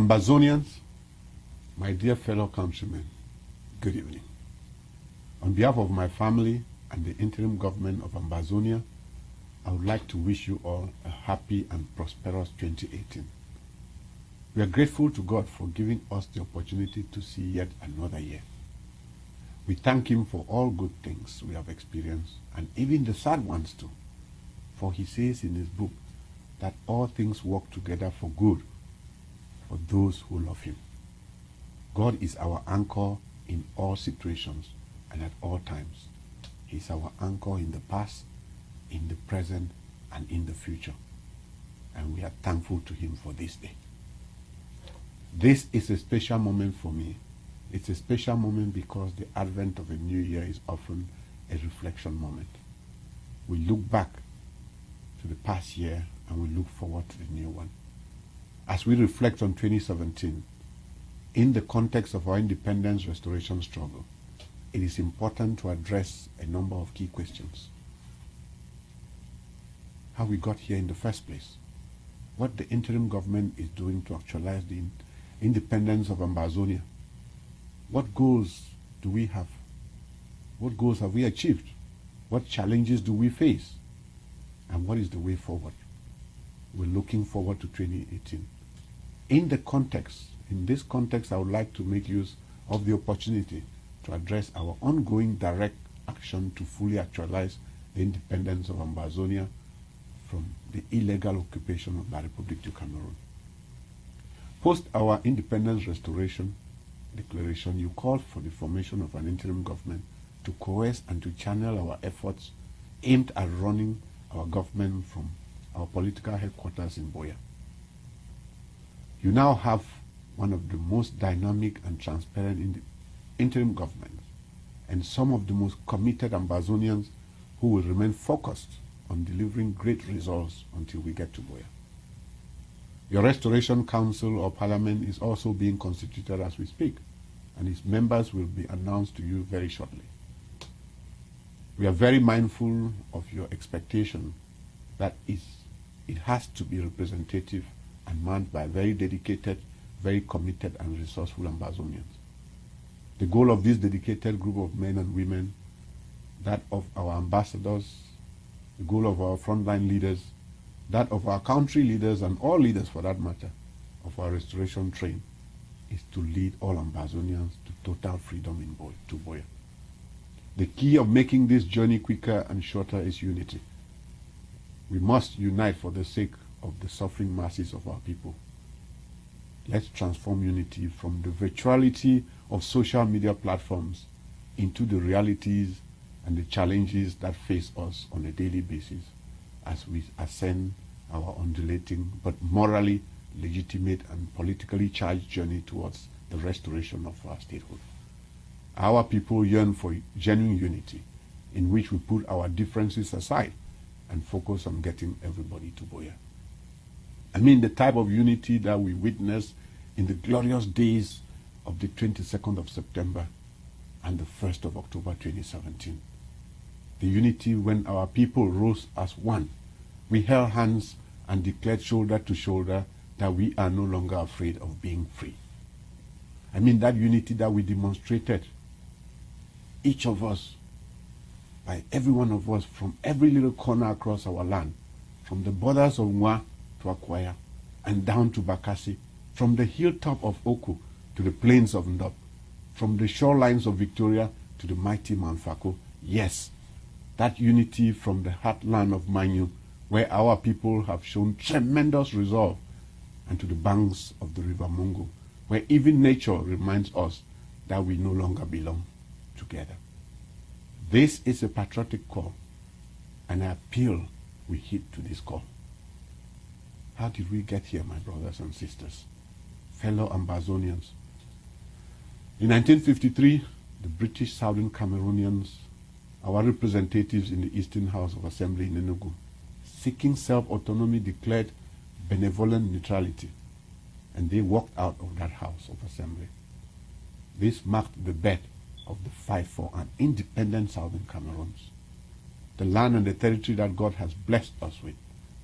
Ambazonians, my dear fellow countrymen, good evening. On behalf of my family and the interim government of Ambazonia, I would like to wish you all a happy and prosperous 2018. We are grateful to God for giving us the opportunity to see yet another year. We thank Him for all good things we have experienced, and even the sad ones too. For He says in His book that all things work together for good for those who love Him. God is our anchor in all situations and at all times. He is our anchor in the past, in the present, and in the future. And we are thankful to Him for this day. This is a special moment for me. It's a special moment because the advent of a new year is often a reflection moment. We look back to the past year and we look forward to the new one. As we reflect on 2017, in the context of our independence restoration struggle, it is important to address a number of key questions. How we got here in the first place, what the interim government is doing to actualize the independence of Ambazonia, what goals do we have, what goals have we achieved, what challenges do we face, and what is the way forward. We're looking forward to 2018. In this context, I would like to make use of the opportunity to address our ongoing direct action to fully actualize the independence of Ambazonia from the illegal occupation of La République du Cameroon. Post our independence restoration declaration, you called for the formation of an interim government to coerce and to channel our efforts aimed at running our government from our political headquarters in Buea. You now have one of the most dynamic and transparent interim governments and some of the most committed Ambazonians who will remain focused on delivering great results until we get to Buea. Your Restoration Council or Parliament is also being constituted as we speak, and its members will be announced to you very shortly. We are very mindful of your expectation that it has to be representative and manned by very dedicated, very committed and resourceful Ambazonians. The goal of this dedicated group of men and women, that of our ambassadors, the goal of our frontline leaders, that of our country leaders and all leaders for that matter, of our restoration train, is to lead all Ambazonians to total freedom to Buea. The key of making this journey quicker and shorter is unity. We must unite for the sake of the suffering masses of our people. Let's transform unity from the virtuality of social media platforms into the realities and the challenges that face us on a daily basis as we ascend our undulating but morally legitimate and politically charged journey towards the restoration of our statehood. Our people yearn for genuine unity in which we put our differences aside and focus on getting everybody to Buea. I mean the type of unity that we witnessed in the glorious days of the 22nd of September and the 1st of October 2017. The unity when our people rose as one. We held hands and declared shoulder to shoulder that we are no longer afraid of being free. I mean that unity that we demonstrated, each of us, by every one of us, from every little corner across our land, from the borders of Nwa to Akwaya and down to Bakassi, from the hilltop of Oku to the plains of Ndop, from the shorelines of Victoria to the mighty Mount Fako. Yes, that unity from the heartland of Manyu, where our people have shown tremendous resolve, and to the banks of the river Mungo, where even nature reminds us that we no longer belong together. This is a patriotic call, and I appeal we heed to this call. How did we get here, my brothers and sisters, fellow Ambazonians? In 1953, the British Southern Cameroonians, our representatives in the Eastern House of Assembly in Enugu, seeking self-autonomy, declared benevolent neutrality, and they walked out of that House of Assembly. This marked the birth of the fight for an independent Southern Cameroons, the land and the territory that God has blessed us with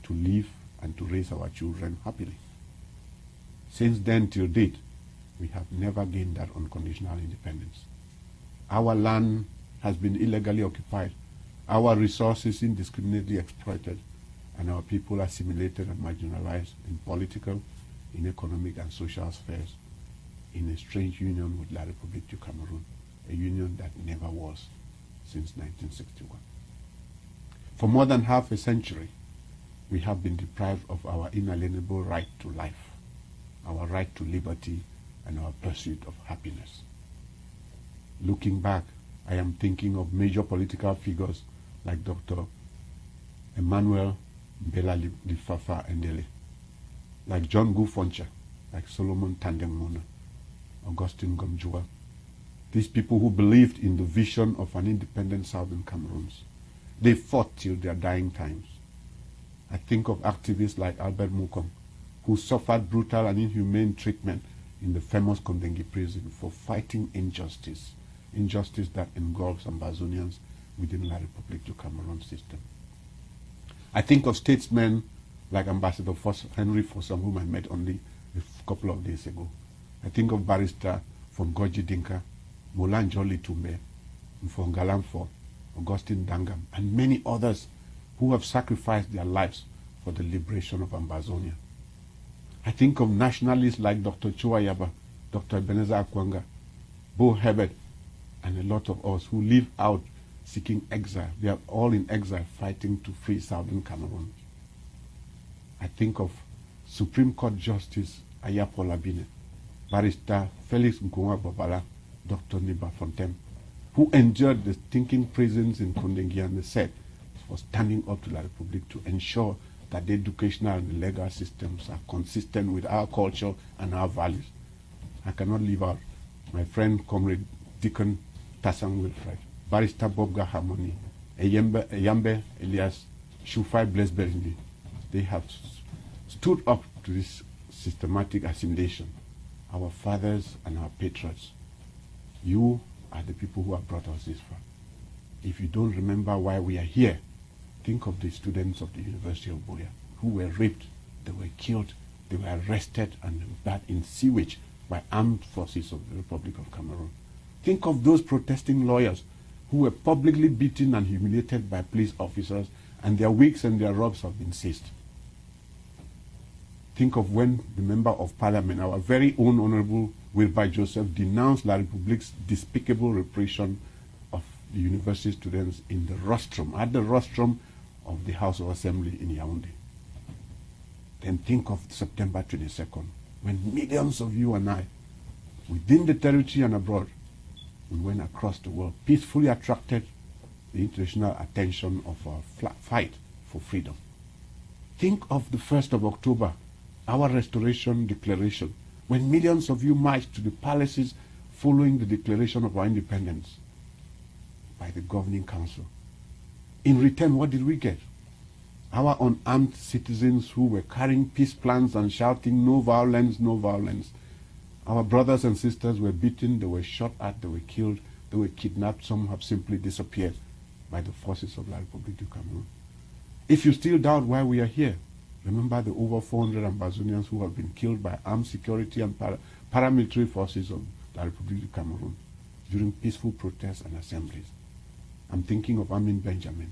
to live and to raise our children happily. Since then till date, we have never gained that unconditional independence. Our land has been illegally occupied, our resources indiscriminately exploited, and our people assimilated and marginalized in political, in economic and social spheres, in a strange union with La République du Cameroon, a union that never was since 1961. For more than half a century, we have been deprived of our inalienable right to life, our right to liberty, and our pursuit of happiness. Looking back, I am thinking of major political figures like Dr. Emmanuel Mbela Lifafa Endele, like John Gufoncha, like Solomon Tandemona, Augustine Gomjua. These people who believed in the vision of an independent Southern Cameroons. They fought till their dying times. I think of activists like Albert Mukong, who suffered brutal and inhumane treatment in the famous Kondengi prison for fighting injustice that engulfs Ambazonians within La République du Cameroon system. I think of statesmen like Ambassador Henry Fossum, whom I met only a couple of days ago. I think of Barrister from Goji Dinka, Molan Jolly Tumbe, Mfongalamfo, Augustine Dangam, and many others who have sacrificed their lives for the liberation of Ambazonia. I think of nationalists like Dr. Chuayaba, Dr. Ebenezer Akwanga, Bo Herbert, and a lot of us who live out seeking exile. They are all in exile fighting to free Southern Cameroon. I think of Supreme Court Justice Ayapo Labine, Barrister Felix Nkunwa Babala, Dr. Niba Fontem, who endured the stinking prisons in Kondengi and the set for standing up to La République to ensure that the educational and the legal systems are consistent with our culture and our values. I cannot leave out my friend, Comrade Deacon Tassang Wilfred, Barrister Bobga Harmony, Eyambe Elias, Shufai Blesberindi. They have stood up to this systematic assimilation. Our fathers and our patriots, you are the people who have brought us this far. If you don't remember why we are here, think of the students of the University of Buea who were raped, they were killed, they were arrested and bathed in sewage by armed forces of the Republic of Cameroon. Think of those protesting lawyers who were publicly beaten and humiliated by police officers, and their wigs and their robes have been seized. Think of when the Member of Parliament, our very own Honorable Wilbur Joseph, denounced La République's despicable repression of the university students in the rostrum, at the rostrum of the House of Assembly in Yaoundé. Then think of September 22nd, when millions of you and I, within the territory and abroad, we went across the world, peacefully attracted the international attention of our fight for freedom. Think of the 1st of October, our Restoration Declaration, when millions of you marched to the palaces following the declaration of our independence by the Governing Council. In return, what did we get? Our unarmed citizens who were carrying peace plans and shouting, "No violence, no violence." Our brothers and sisters were beaten, they were shot at, they were killed, they were kidnapped, some have simply disappeared by the forces of La République du Cameroon. If you still doubt why we are here, remember the over 400 Ambazonians who have been killed by armed security and paramilitary forces of La République du Cameroon during peaceful protests and assemblies. I'm thinking of Amin Benjamin,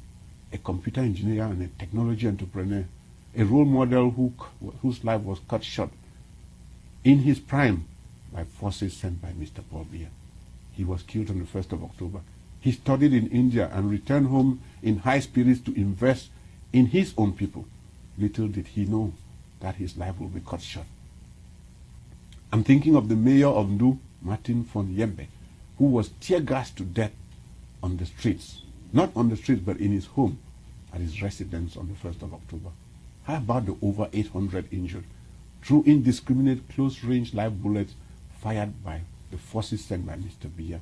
a computer engineer and a technology entrepreneur, a role model whose life was cut short in his prime by forces sent by Mr. Paul Biya. He was killed on the 1st of October. He studied in India and returned home in high spirits to invest in his own people. Little did he know that his life will be cut short. I'm thinking of the mayor of Ndu, Martin von Yembe, who was tear-gassed to death on the streets. Not on the streets, but in his home at his residence on the 1st of October. How about the over 800 injured through indiscriminate close-range live bullets fired by the forces sent by Mr. Biya?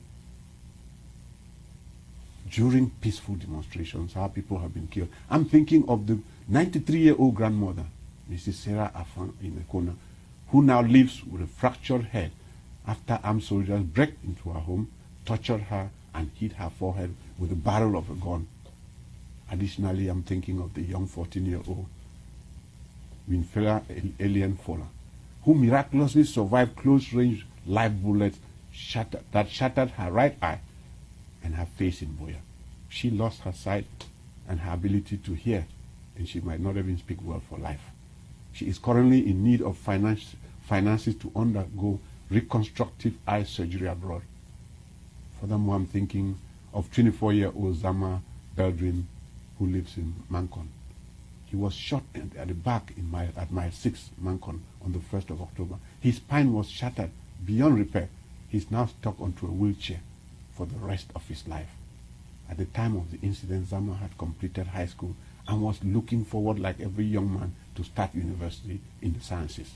During peaceful demonstrations, how people have been killed. I'm thinking of the 93-year-old grandmother, Mrs. Sarah Afan in the corner, who now lives with a fractured head after armed soldiers break into her home, tortured her, and hit her forehead with the barrel of a gun. Additionally, I'm thinking of the young 14-year-old Winfela Alien Fola, who miraculously survived close-range live bullets that shattered her right eye and her face in Buea. She lost her sight and her ability to hear, and she might not even speak well for life. She is currently in need of finances to undergo reconstructive eye surgery abroad. Furthermore, I'm thinking of 24-year-old Zama Beldrin, who lives in Mancon. He was shot at the back at mile 6, Mancon, on the 1st of October. His spine was shattered beyond repair. He's now stuck onto a wheelchair for the rest of his life. At the time of the incident, Zama had completed high school and was looking forward, like every young man, to start university in the sciences.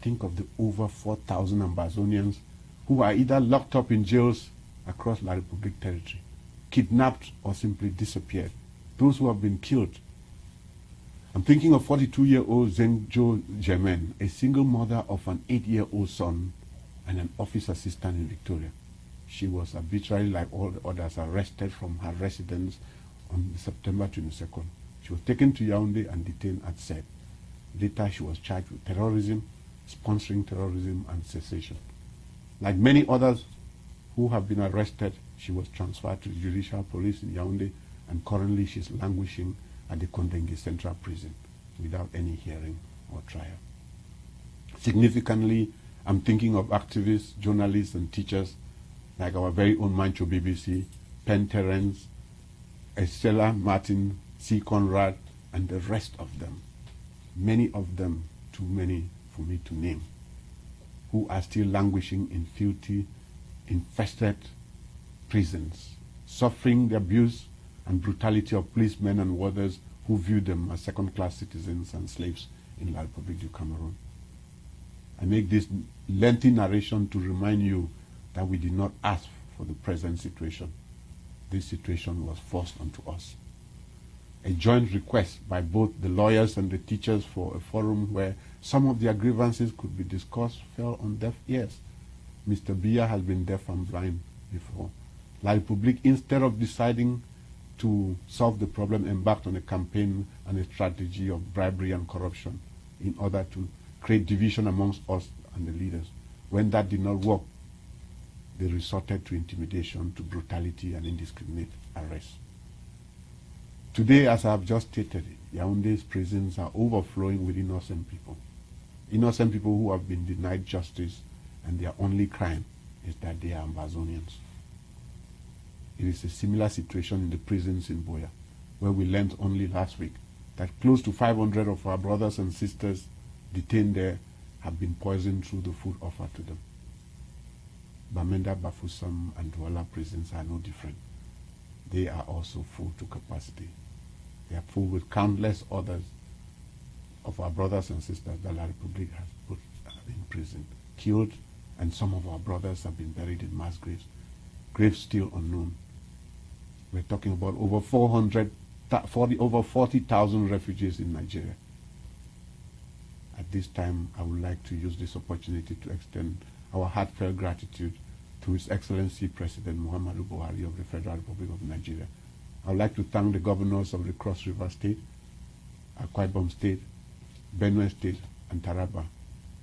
Think of the over 4,000 Ambazonians who are either locked up in jails across La Republic territory, kidnapped or simply disappeared, those who have been killed. I'm thinking of 42-year-old Zengjo Germain, a single mother of an 8-year-old son and an office assistant in Victoria. She was arbitrarily, like all the others, arrested from her residence on September 22nd. She was taken to Yaoundé and detained at SED. Later, she was charged with terrorism, sponsoring terrorism, and secession. Like many others who have been arrested, she was transferred to the Judicial Police in Yaoundé, and currently she's languishing at the Kondengi Central Prison without any hearing or trial. Significantly, I'm thinking of activists, journalists, and teachers like our very own Mancho BBC, Penn Terence, Estella Martin, C. Conrad, and the rest of them. Many of them, too many for me to name, who are still languishing in filthy, infested prisons, suffering the abuse and brutality of policemen and warders who view them as second-class citizens and slaves in La République du Cameroon. I make this lengthy narration to remind you that we did not ask for the present situation. This situation was forced onto us. A joint request by both the lawyers and the teachers for a forum where some of their grievances could be discussed fell on deaf ears. Mr. Biya has been deaf and blind before. La République, instead of deciding to solve the problem, embarked on a campaign and a strategy of bribery and corruption in order to create division amongst us and the leaders. When that did not work, they resorted to intimidation, to brutality, and indiscriminate arrest. Today, as I have just stated, Yaoundé's prisons are overflowing with innocent people. Innocent people who have been denied justice, and their only crime is that they are Ambazonians. It is a similar situation in the prisons in Buea, where we learned only last week that close to 500 of our brothers and sisters detained there have been poisoned through the food offered to them. Bamenda, Bafoussam, and Douala prisons are no different. They are also full to capacity. They are full with countless others of our brothers and sisters that La République has put in prison, killed, and some of our brothers have been buried in mass graves, graves still unknown. We're talking about over 40,000 refugees in Nigeria. At this time, I would like to use this opportunity to extend our heartfelt gratitude to His Excellency President Muhammadu Buhari of the Federal Republic of Nigeria. I would like to thank the governors of the Cross River State, Akwa Ibom State, Benue State, and Taraba.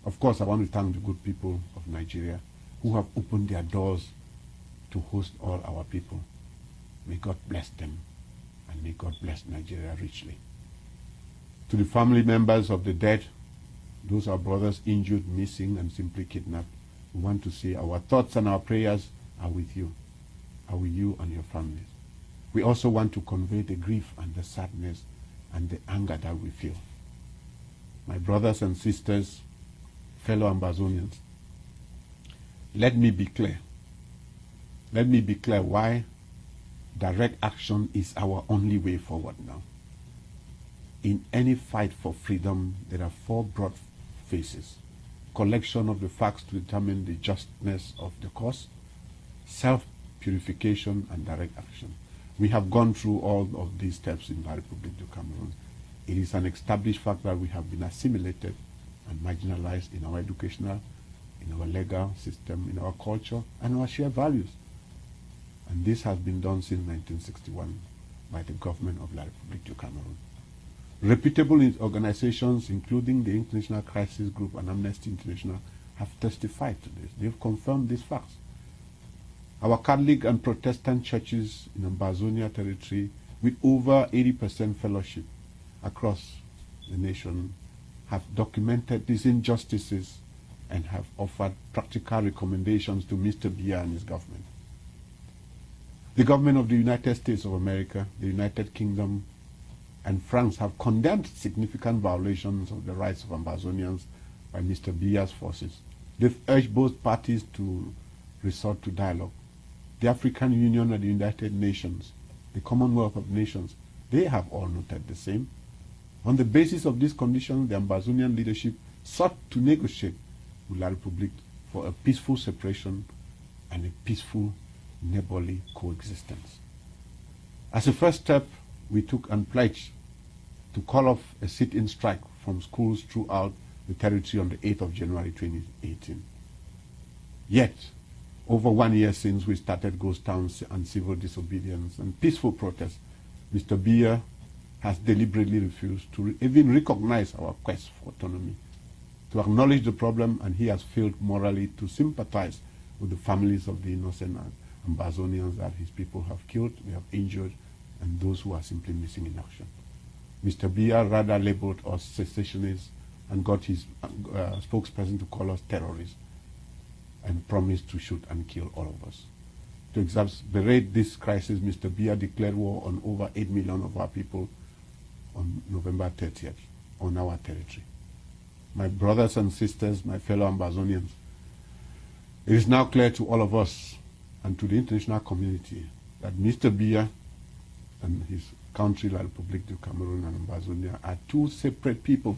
Of course, I want to thank the good people of Nigeria who have opened their doors to host all our people. May God bless them, and may God bless Nigeria richly. To the family members of the dead, those are brothers injured, missing, and simply kidnapped, we want to say our thoughts and our prayers are with you and your families. We also want to convey the grief and the sadness and the anger that we feel. My brothers and sisters, fellow Ambazonians, let me be clear. Let me be clear why direct action is our only way forward now. In any fight for freedom, there are four broad phases: collection of the facts to determine the justness of the cause, self-purification, and direct action. We have gone through all of these steps in La République du Cameroon. It is an established fact that we have been assimilated and marginalized in our educational, in our legal system, in our culture, and our shared values. And this has been done since 1961 by the government of La République du Cameroon. Reputable organizations, including the International Crisis Group and Amnesty International, have testified to this. They've confirmed these facts. Our Catholic and Protestant churches in Ambazonia territory, with over 80% fellowship across the nation, have documented these injustices and have offered practical recommendations to Mr. Biya and his government. The government of the United States of America, the United Kingdom, and France have condemned significant violations of the rights of Ambazonians by Mr. Biya's forces. They've urged both parties to resort to dialogue. The African Union and the United Nations, the Commonwealth of Nations, they have all noted the same. On the basis of these conditions, the Ambazonian leadership sought to negotiate with La Republique for a peaceful separation and a peaceful neighborly coexistence. As a first step, we took and pledged to call off a sit-in strike from schools throughout the territory on the 8th of January 2018. Yet, over 1 year since we started ghost towns and civil disobedience and peaceful protests, Mr. Biya has deliberately refused to even recognize our quest for autonomy, to acknowledge the problem, and he has failed morally to sympathize with the families of the innocent Ambazonians that his people have killed, they have injured, and those who are simply missing in action. Mr. Biya rather labeled us secessionists and got his spokesperson to call us terrorists and promised to shoot and kill all of us. To exacerbate this crisis, Mr. Biya declared war on over 8 million of our people on November 30th on our territory. My brothers and sisters, my fellow Ambazonians, it is now clear to all of us and to the international community that Mr. Biya and his country, La Republique du Cameroon and Ambazonia, are two separate people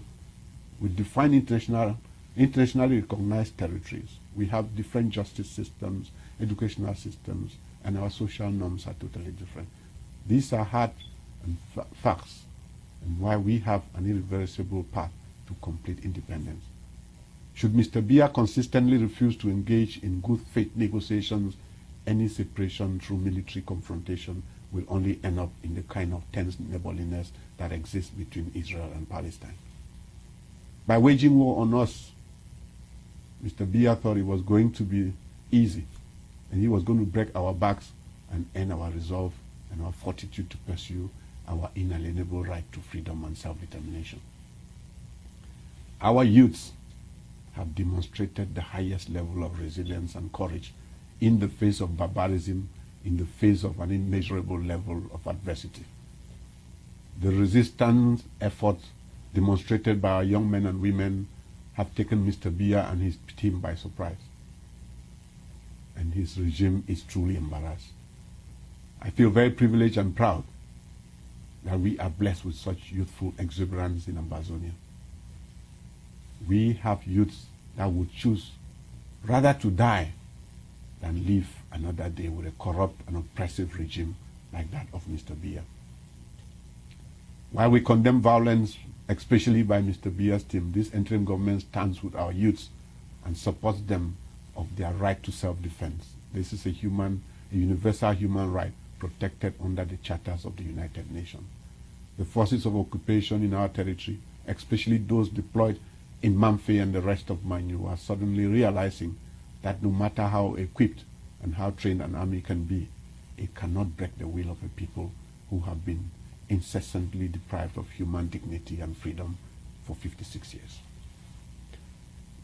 with defined internationally recognized territories. We have different justice systems, educational systems, and our social norms are totally different. These are hard and facts, and why we have an irreversible path to complete independence. Should Mr. Biya consistently refuse to engage in good faith negotiations, any separation through military confrontation will only end up in the kind of tense neighborliness that exists between Israel and Palestine. By waging war on us, Mr. Biya thought it was going to be easy, and he was going to break our backs and end our resolve and our fortitude to pursue our inalienable right to freedom and self-determination. Our youths have demonstrated the highest level of resilience and courage in the face of barbarism, in the face of an immeasurable level of adversity. The resistance efforts demonstrated by our young men and women have taken Mr. Biya and his team by surprise, and his regime is truly embarrassed. I feel very privileged and proud that we are blessed with such youthful exuberance in Ambazonia. We have youths that would choose rather to die than live another day with a corrupt and oppressive regime like that of Mr. Biya. While we condemn violence, especially by Mr. Biya's team, this interim government stands with our youths and supports them of their right to self-defense. This is a universal human right protected under the charters of the United Nations. The forces of occupation in our territory, especially those deployed in Mamfe and the rest of Manu, are suddenly realizing that no matter how equipped and how trained an army can be, it cannot break the will of a people who have been incessantly deprived of human dignity and freedom for 56 years.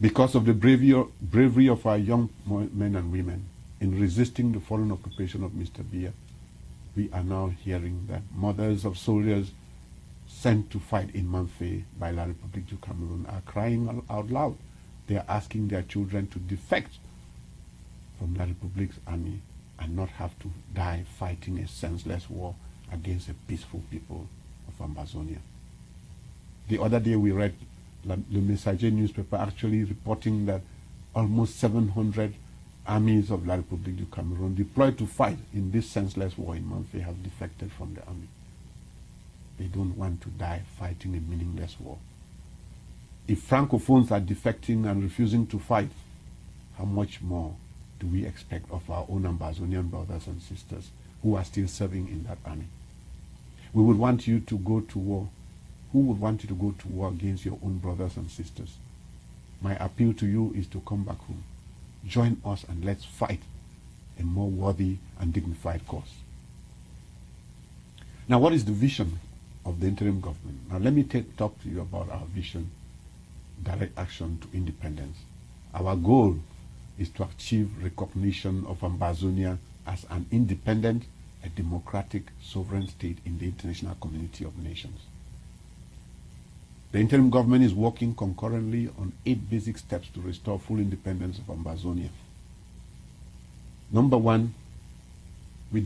Because of the bravery of our young men and women in resisting the foreign occupation of Mr. Biya, we are now hearing that mothers of soldiers sent to fight in Mamfe by La Republique du Cameroon are crying out loud. They are asking their children to defect from La Republique's army and not have to die fighting a senseless war against a peaceful people of Ambazonia. The other day we read Le Messager newspaper actually reporting that almost 700 armies of La Republique du Cameroon deployed to fight in this senseless war in Mamfe have defected from the army. They don't want to die fighting a meaningless war. If Francophones are defecting and refusing to fight, how much more do we expect of our own Ambazonian brothers and sisters who are still serving in that army? We would want you to go to war Who would want you to go to war against your own brothers and sisters? My appeal to you is to come back home. Join us and let's fight a more worthy and dignified cause. Now, what is the vision of the interim government? Now, let me talk to you about our vision, direct action to independence. Our goal is to achieve recognition of Ambazonia as an independent, a democratic, sovereign state in the international community of nations. The interim government is working concurrently on 8 basic steps to restore full independence of Ambazonia. Number 1, we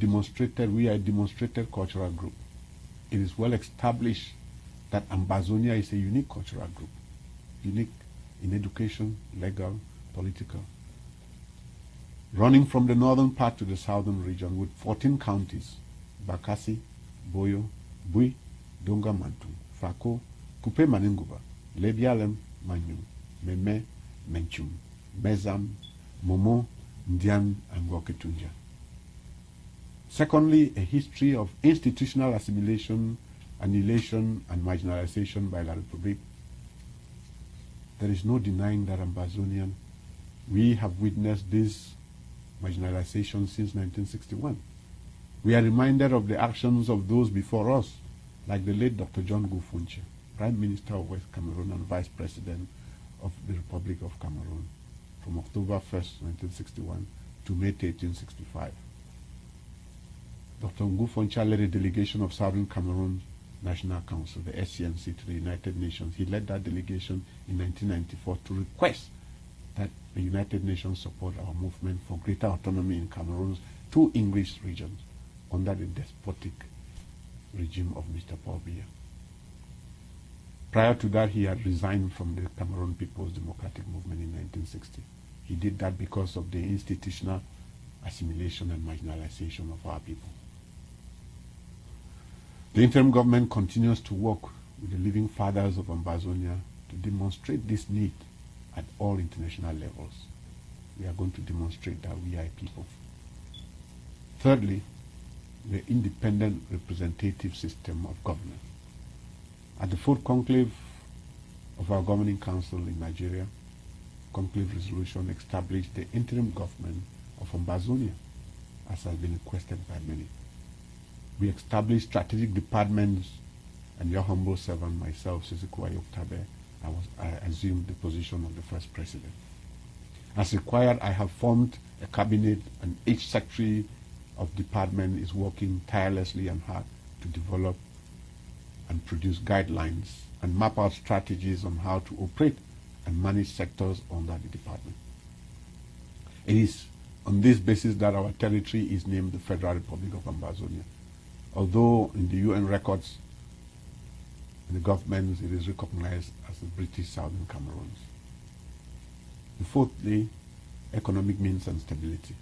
are a demonstrated cultural group. It is well established that Ambazonia is a unique cultural group, unique in education, legal, political. Running from the northern part to the southern region with 14 counties, Bakassi, Boyo, Bui, Donga Mantu, Fako, Kupe Maninguba, Lebialem, Manyu, Meme, Menchum, Mezam, Momo, Ndian, and Woketunja. Secondly, a history of institutional assimilation, annihilation, and marginalization by La Republique. There is no denying that Ambazonian. We have witnessed this marginalization since 1961. We are reminded of the actions of those before us, like the late Dr. John Gufunche, Prime Minister of West Cameroon and Vice President of the Republic of Cameroon, from October 1st, 1961 to May 1865. Dr. Ngufoncha led a delegation of Southern Cameroon National Council, the SCNC, to the United Nations. He led that delegation in 1994 to request that the United Nations support our movement for greater autonomy in Cameroon's 2 English regions under the despotic regime of Mr. Paul Biya. Prior to that, he had resigned from the Cameroon People's Democratic Movement in 1960. He did that because of the institutional assimilation and marginalization of our people. The interim government continues to work with the living fathers of Ambazonia to demonstrate this need at all international levels. We are going to demonstrate that we are a people. Thirdly, the independent representative system of government. At the 4th conclave of our governing council in Nigeria, conclave resolution established the interim government of Ambazonia, as has been requested by many. We established strategic departments, and your humble servant, myself, Sisiku Ayuk Tabe, I assumed the position of the first president. As required, I have formed a cabinet, and each secretary of department is working tirelessly and hard to develop and produce guidelines and map out strategies on how to operate and manage sectors under the department. It is on this basis that our territory is named the Federal Republic of Ambazonia. Although in the UN records, in the governments, it is recognized as the British Southern Cameroons. Fourthly, economic means and stability.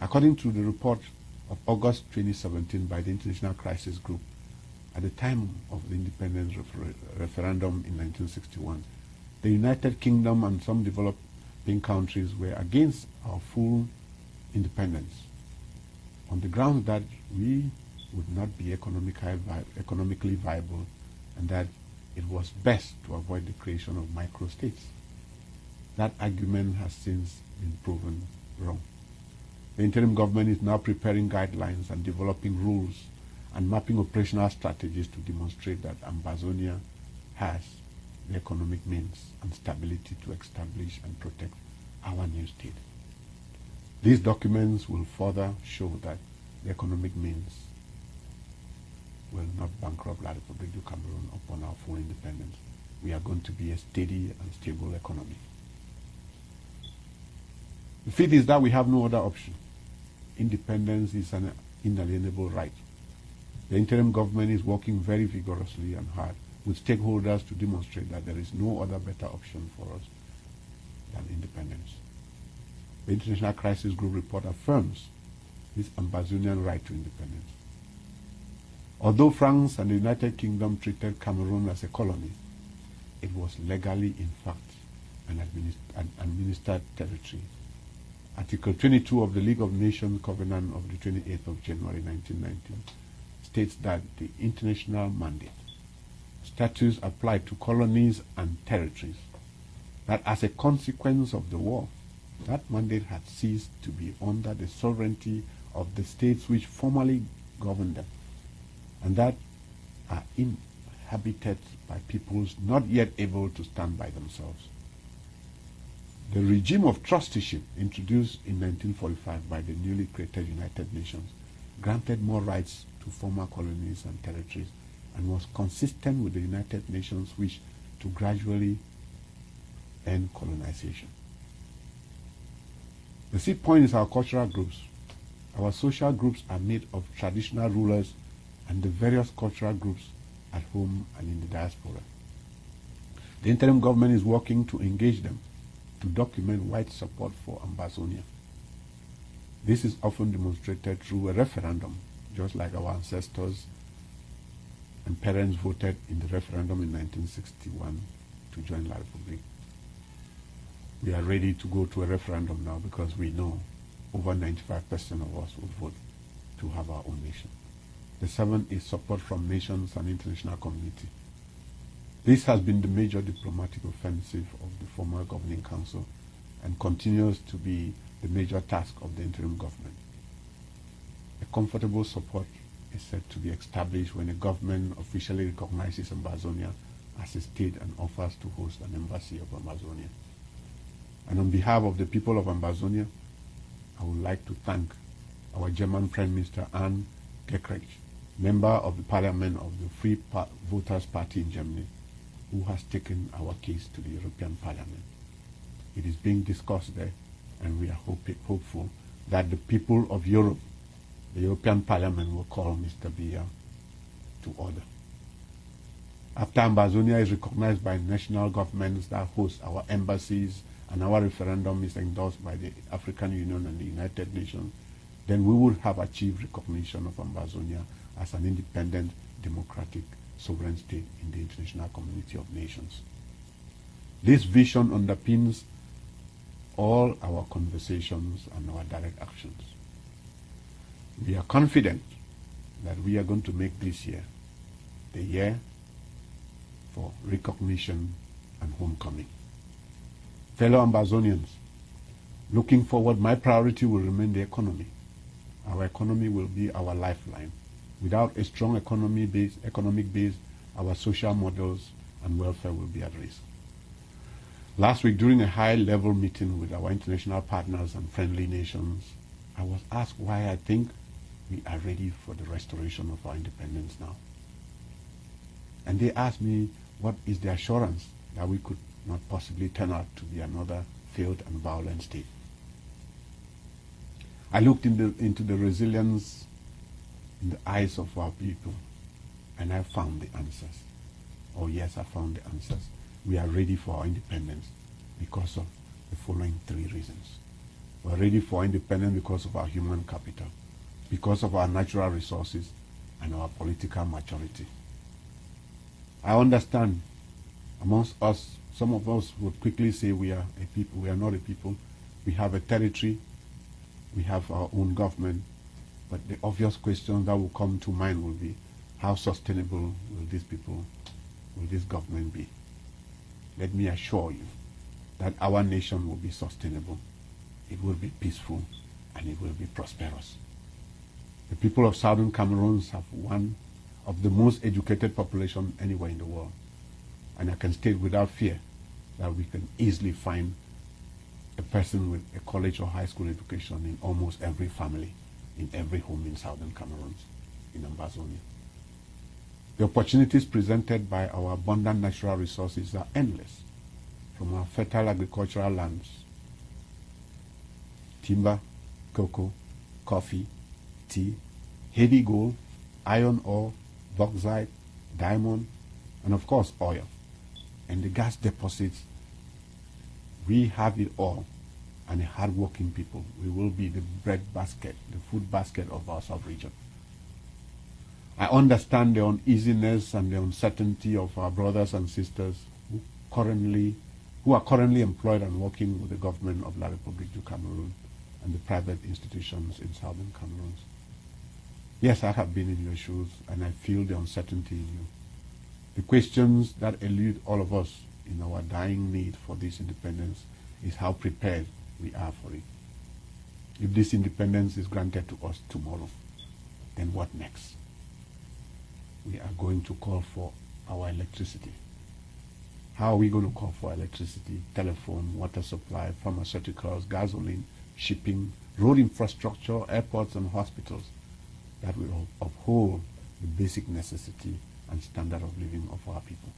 According to the report of August 2017 by the International Crisis Group, at the time of the independence referendum in 1961, the United Kingdom and some developing countries were against our full independence on the grounds that we would not be economically viable and that it was best to avoid the creation of microstates. That argument has since been proven wrong. The interim government is now preparing guidelines and developing rules and mapping operational strategies to demonstrate that Ambazonia has the economic means and stability to establish and protect our new state. These documents will further show that the economic means will not bankrupt La République du Cameroon upon our full independence. We are going to be a steady and stable economy. The fifth is that we have no other option. Independence is an inalienable right. The interim government is working very vigorously and hard with stakeholders to demonstrate that there is no other better option for us than independence. The International Crisis Group report affirms this Ambazonian right to independence. Although France and the United Kingdom treated Cameroon as a colony, it was legally, in fact, an administered territory. Article 22 of the League of Nations Covenant of the 28th of January 1990 states that the international mandate statutes applied to colonies and territories, that as a consequence of the war, that mandate had ceased to be under the sovereignty of the states which formerly governed them, and that are inhabited by peoples not yet able to stand by themselves. The regime of trusteeship introduced in 1945 by the newly created United Nations granted more rights to former colonies and territories and was consistent with the United Nations wish to gradually end colonization. The seed point is our cultural groups. Our social groups are made of traditional rulers and the various cultural groups at home and in the diaspora. The interim government is working to engage them to document wide support for Ambazonia. This is often demonstrated through a referendum, just like our ancestors and parents voted in the referendum in 1961 to join La Republique. We are ready to go to a referendum now because we know over 95% of us will vote to have our own nation. The seventh is support from nations and international community. This has been the major diplomatic offensive of the former governing council and continues to be the major task of the interim government. A comfortable support is said to be established when a government officially recognizes Ambazonia as a state and offers to host an embassy of Ambazonia. And on behalf of the people of Ambazonia, I would like to thank our German Prime Minister Anne Gekreich, member of the Parliament of the Free Voters Party in Germany, who has taken our case to the European Parliament. It is being discussed there, and we are hopeful that the people of Europe, the European Parliament, will call Mr. Biya to order. After Ambazonia is recognized by national governments that host our embassies and our referendum is endorsed by the African Union and the United Nations, then we will have achieved recognition of Ambazonia as an independent, democratic, sovereign state in the international community of nations. This vision underpins all our conversations and our direct actions. We are confident that we are going to make this year the year for recognition and homecoming. Fellow Ambazonians, looking forward, my priority will remain the economy. Our economy will be our lifeline. Without a strong economic base, our social models and welfare will be at risk. Last week, during a high-level meeting with our international partners and friendly nations, I was asked why I think we are ready for the restoration of our independence now. And they asked me, what is the assurance that we could not possibly turn out to be another failed and violent state? I looked into the resilience in the eyes of our people, and I found the answers. Oh yes, I found the answers. We are ready for our independence because of the following three reasons. We are ready for our independence because of our human capital, because of our natural resources, and our political maturity. I understand amongst us, some of us would quickly say we are a people. We are not a people. We have a territory. We have our own government. But the obvious question that will come to mind will be, how sustainable will these people, will this government be? Let me assure you that our nation will be sustainable. It will be peaceful and it will be prosperous. The people of Southern Cameroon have one of the most educated population anywhere in the world. And I can state without fear that we can easily find a person with a college or high school education in almost every family, in every home in Southern Cameroon, in Ambazonia. The opportunities presented by our abundant natural resources are endless, from our fertile agricultural lands, timber, cocoa, coffee, tea, heavy gold, iron ore, bauxite, diamond, and of course oil. And the gas deposits, we have it all, and a hard-working people. We will be the bread basket, the food basket of our sub-region. I understand the uneasiness and the uncertainty of our brothers and sisters who are currently employed and working with the government of La Republique du Cameroon and the private institutions in Southern Cameroon. Yes, I have been in your shoes, and I feel the uncertainty in you. The questions that elude all of us in our dying need for this independence is how prepared we are for it. If this independence is granted to us tomorrow, then what next? We are going to call for our electricity. How are we going to call for electricity, telephone, water supply, pharmaceuticals, gasoline, shipping, road infrastructure, airports and hospitals that will uphold the basic necessity and standard of living of our people?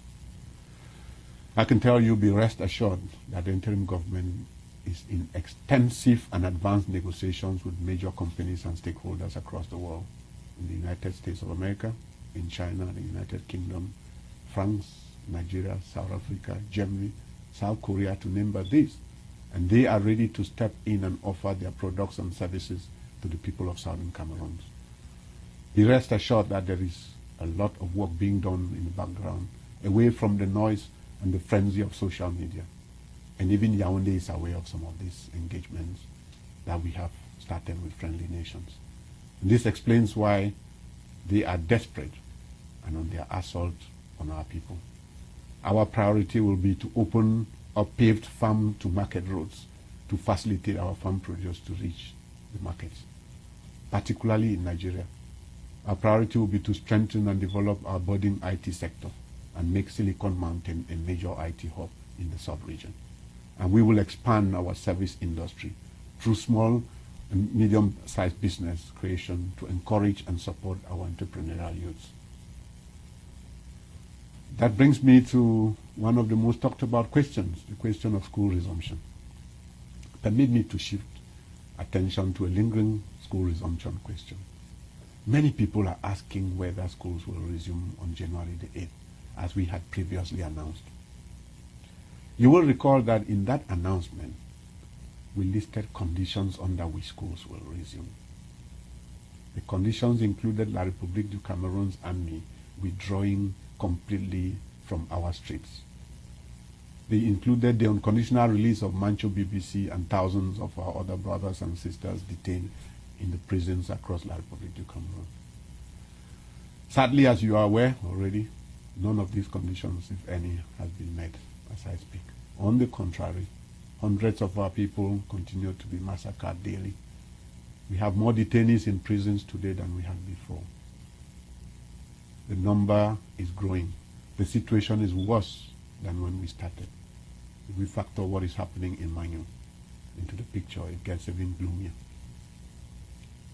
I can tell you, be rest assured that the interim government is in extensive and advanced negotiations with major companies and stakeholders across the world, in the United States of America, in China, the United Kingdom, France, Nigeria, South Africa, Germany, South Korea, to name but these. And they are ready to step in and offer their products and services to the people of Southern Cameroon. Be rest assured that there is a lot of work being done in the background, away from the noise and the frenzy of social media. And even Yaoundé is aware of some of these engagements that we have started with friendly nations. And this explains why they are desperate and on their assault on our people. Our priority will be to open up paved farm to market roads to facilitate our farm produce to reach the markets, particularly in Nigeria. Our priority will be to strengthen and develop our budding IT sector and make Silicon Mountain a major IT hub in the sub-region. And we will expand our service industry through small and medium-sized business creation to encourage and support our entrepreneurial youths. That brings me to one of the most talked about questions, the question of school resumption. Permit me to shift attention to a lingering school resumption question. Many people are asking whether schools will resume on January the 8th, as we had previously announced. You will recall that in that announcement, we listed conditions under which schools will resume. The conditions included La République du Cameroon's army withdrawing completely from our streets. They included the unconditional release of Mancho BBC and thousands of our other brothers and sisters detained in the prisons across La République du Cameroon. Sadly, as you are aware already, none of these conditions, if any, has been met as I speak. On the contrary, hundreds of our people continue to be massacred daily. We have more detainees in prisons today than we had before. The number is growing. The situation is worse than when we started. If we factor what is happening in Manyu into the picture, it gets even gloomier.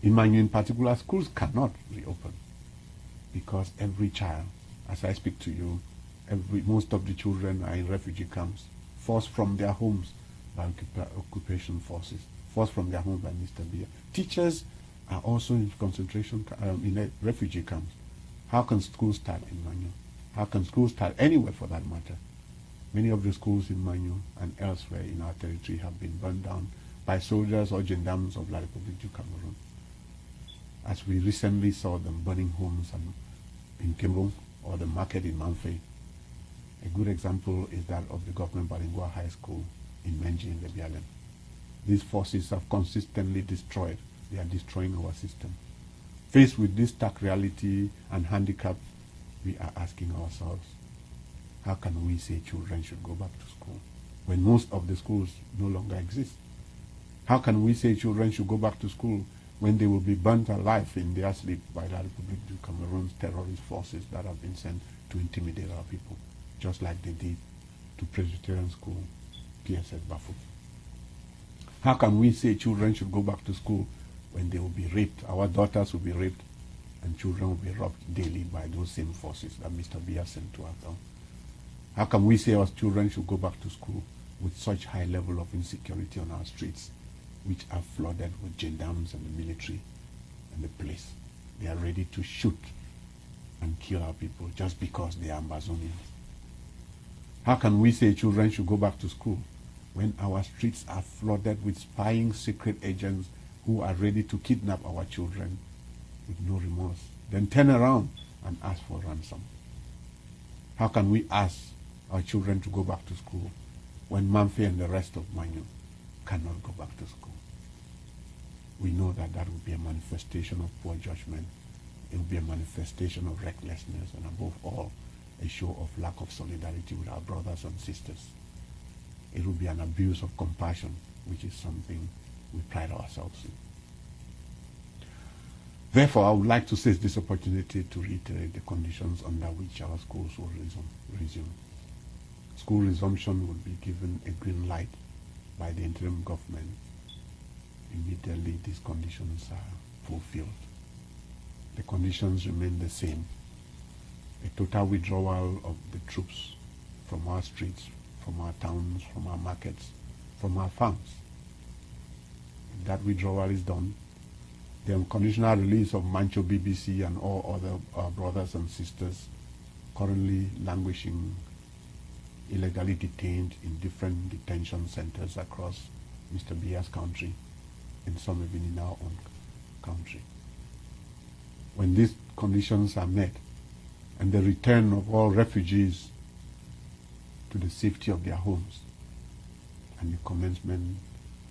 In Manyu in particular, schools cannot reopen because every child, as I speak to you, most of the children are in refugee camps, forced from their homes by occupation forces, forced from their homes by Mr. Biya. Teachers are also in in refugee camps. How can schools start in Manyu? How can schools start anywhere for that matter? Many of the schools in Manyu and elsewhere in our territory have been burned down by soldiers or gendarmes of La République du Cameroon. As we recently saw them burning homes in Kimbung or the market in Manfei. A good example is that of the government bilingual high school in Menji in Lebialem. These forces have consistently destroyed. They are destroying our system. Faced with this stark reality and handicap, we are asking ourselves, how can we say children should go back to school when most of the schools no longer exist? How can we say children should go back to school when they will be burnt alive in their sleep by La République du Cameroon's terrorist forces that have been sent to intimidate our people, just like they did to Presbyterian School, PSS Bafu? How can we say children should go back to school when they will be raped? Our daughters will be raped and children will be robbed daily by those same forces that Mr. Biya sent to our town. How can we say our children should go back to school with such high level of insecurity on our streets, which are flooded with gendarmes and the military and the police? They are ready to shoot and kill our people just because they are Ambazonians. How can we say children should go back to school when our streets are flooded with spying secret agents who are ready to kidnap our children with no remorse, then turn around and ask for ransom? How can we ask our children to go back to school when Manfei and the rest of Manyu cannot go back to school? We know that that will be a manifestation of poor judgment. It will be a manifestation of recklessness and above all, a show of lack of solidarity with our brothers and sisters. It would be an abuse of compassion, which is something we pride ourselves in. Therefore, I would like to seize this opportunity to reiterate the conditions under which our schools will resume. School resumption will be given a green light by the interim government. Immediately these conditions are fulfilled. The conditions remain the same. A total withdrawal of the troops from our streets, from our towns, from our markets, from our farms. If that withdrawal is done, the unconditional release of Mancho BBC and all other brothers and sisters currently languishing, illegally detained in different detention centers across Mr. Biya's country, and some even in our own country. When these conditions are met, and the return of all refugees to the safety of their homes, and the commencement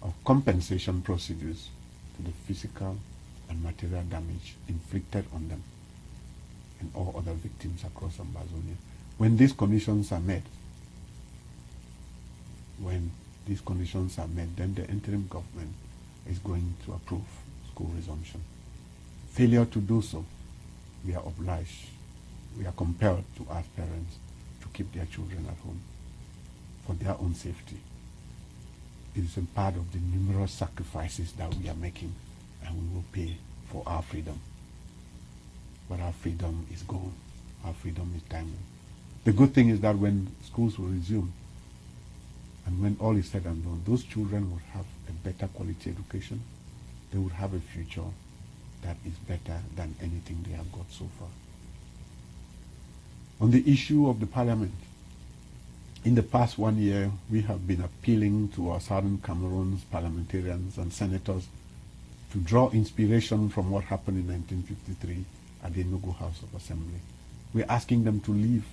of compensation procedures to the physical and material damage inflicted on them and all other victims across Ambazonia. When these conditions are met, then the interim government is going to approve school resumption. Failure to do so, we are obliged, we are compelled to ask parents to keep their children at home for their own safety. It is a part of the numerous sacrifices that we are making, and we will pay for our freedom. But our freedom is gone. Our freedom is tangled. The good thing is that when schools will resume, and when all is said and done, those children will have a better quality education. They will have a future that is better than anything they have got so far. On the issue of the parliament, in the past 1 year, we have been appealing to our Southern Cameroon's parliamentarians and senators to draw inspiration from what happened in 1953 at the Enugu House of Assembly. We're asking them to leave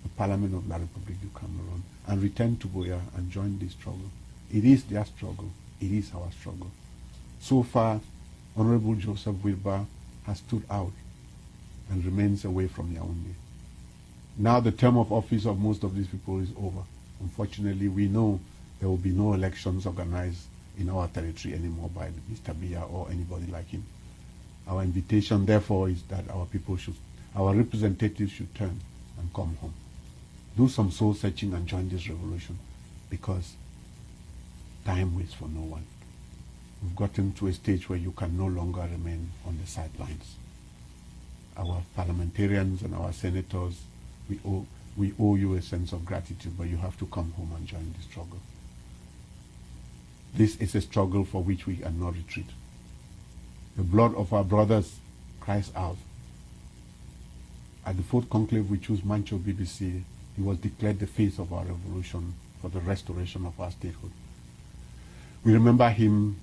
the Parliament of La République du Cameroon and return to Buea and join this struggle. It is their struggle. It is our struggle. So far, Honorable Joseph Wilbur has stood out and remains away from Yaoundé. Now the term of office of most of these people is over. Unfortunately, we know there will be no elections organized in our territory anymore by Mr. Biya or anybody like him. Our invitation, therefore, is that our representatives should turn and come home. Do some soul searching and join this revolution, because time waits for no one. We've gotten to a stage where you can no longer remain on the sidelines. Our parliamentarians and our senators, we owe you a sense of gratitude, but you have to come home and join the struggle. This is a struggle for which we cannot retreat. The blood of our brothers cries out. At the fourth conclave we chose Mancho BBC, he was declared the face of our revolution for the restoration of our statehood. We remember him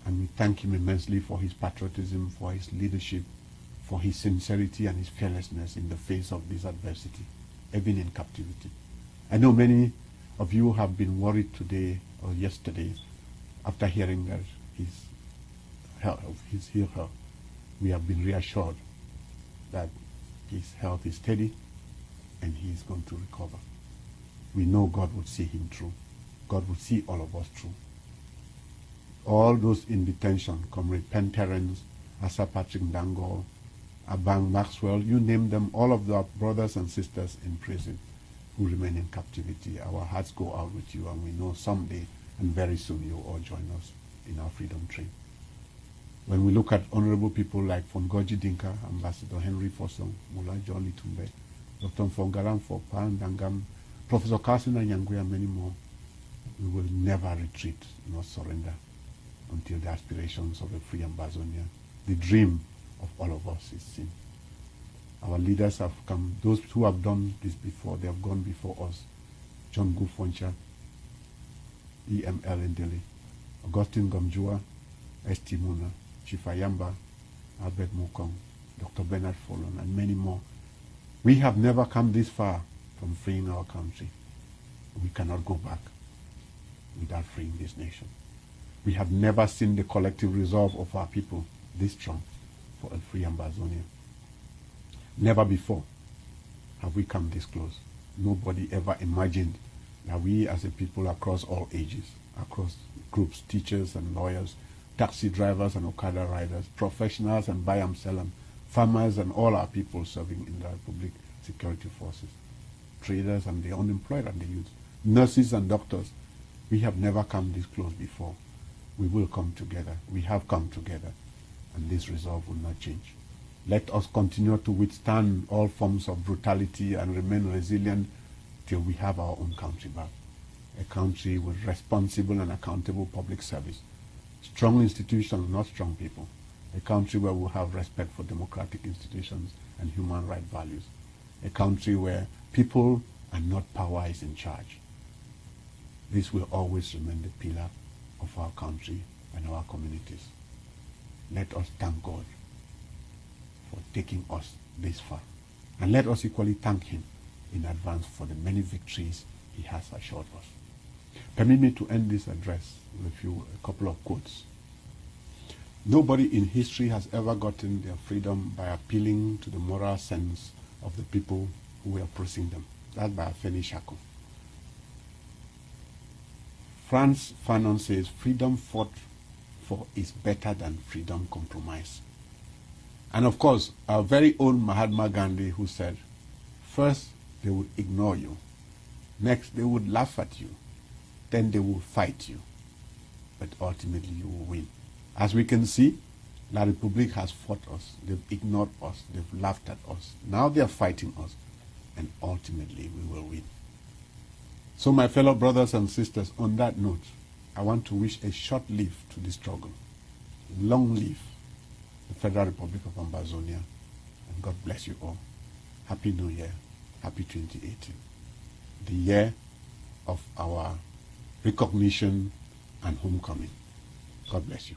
and we thank him immensely for his patriotism, for his leadership, for his sincerity and his fearlessness in the face of this adversity, even in captivity. I know many of you have been worried today or yesterday after hearing that his health. We have been reassured that his health is steady and he is going to recover. We know God would see him through. God would see all of us through. All those in detention, Comrade Penn Terence, Asa Patrick Dango, Abang Maxwell, you name them, all of the brothers and sisters in prison who remain in captivity. Our hearts go out with you, and we know someday and very soon you'll all join us in our freedom train. When we look at honorable people like Fongoji Dinka, Ambassador Henry Fossong, Mullah John Litumbe, Dr. Fongaram Fopan Dangam, Professor Carson Anyangwe, and many more, we will never retreat nor surrender until the aspirations of a free Ambazonia, the dream of all of us, is seen. Our leaders have come, those who have done this before, they have gone before us. John Gufoncha, E.M.L. Ndele, Augustine Gomjua, S.T. Muna, Chief Ayamba, Albert Mukong, Dr. Bernard Fallon, and many more. We have never come this far from freeing our country. We cannot go back without freeing this nation. We have never seen the collective resolve of our people this strong for a free Ambazonia. Never before. have we come this close. Nobody ever imagined that we as a people across all ages, across groups, teachers and lawyers, taxi drivers and Okada riders, professionals and Bayam Selam, farmers and all our people serving in the Republic security forces, traders and the unemployed and the youth, nurses and doctors. We have never come this close before. We will come together. We have come together, and this resolve will not change. Let us continue to withstand all forms of brutality and remain resilient till we have our own country back. A country with responsible and accountable public service, strong institutions, not strong people. A country where we have respect for democratic institutions and human rights values. A country where people and not power is in charge. This will always remain the pillar of our country and our communities. Let us thank God for taking us this far. And let us equally thank him in advance for the many victories he has assured us. Permit me to end this address with a couple of quotes. Nobody in history has ever gotten their freedom by appealing to the moral sense of the people who were oppressing them. That's by Afeni Shako. Frantz Fanon says, freedom fought for is better than freedom compromised. And of course, our very own Mahatma Gandhi, who said, first they would ignore you, next they would laugh at you, then they will fight you, but ultimately you will win. As we can see, La Republique has fought us, they've ignored us, they've laughed at us. Now they are fighting us, and ultimately we will win. So my fellow brothers and sisters, on that note, I want to wish a short life to the struggle. Long live the Federal Republic of Ambazonia, and God bless you all. Happy New Year, happy 2018. The year of our recognition and homecoming. God bless you.